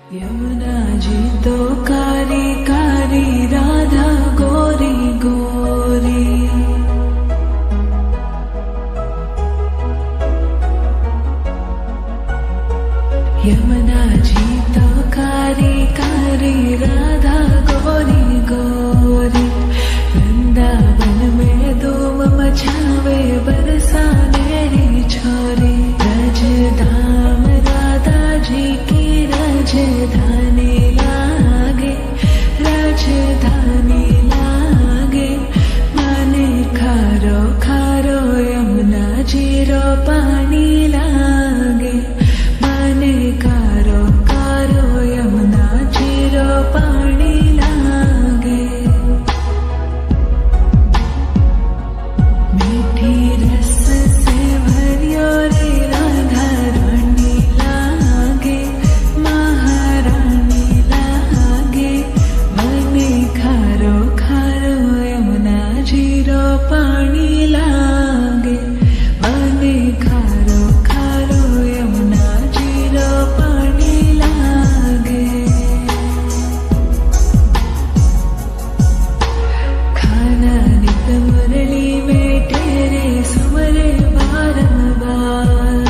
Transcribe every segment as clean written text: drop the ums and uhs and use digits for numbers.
यमुना जी तो कारी कारी, राधा गोरी गोरी। यमुना जी तो कारी कारी, राधा गोरी गोरी। वृंदावन में धूम मचावे, बरसानेरी छोरी। रजधाम राधा जी की राजधानी लागे, राजधानी लागे। माने खारो खारो, यमुना जी रो पानी लागे। माने खारो खारो, यमुना जी रो पानी लागे। मीठी रस से भरियो रे, राधा रानी लागे, महारानी लागे। मने खारो खारो, यमुना जी रो पानी लागे। मने खारो खारो, यमुना जी रो पानी लागे। खाना नित मुरली में तेरे सुमरे बारंबार।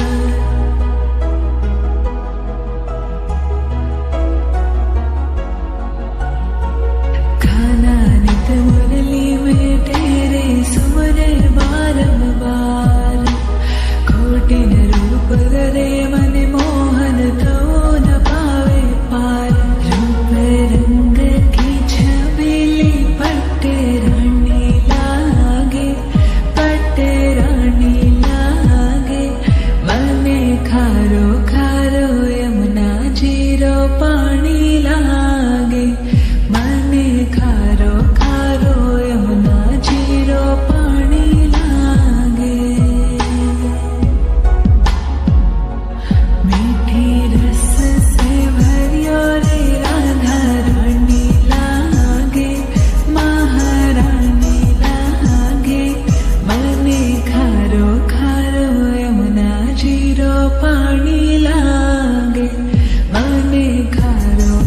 खाना नित मुरली में तेरे सुमरे बारंबार। कोटिन रूप धरे मन मोहन, तो न पावे पार। रूप रंग की छबीली, पट्टे रानी लागे, पट्टे रानी लागे। मने खारो खारो, यमुना जी रो पानी लागे। मने खारो खारो, यमुना जी रो पानी लागे। मीठी रस से भरियो रे, राधा रानी लागे, महारानी लागे। मने खारो खारो, यमुना जी रो पानी लागे। मने खारो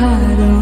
हारो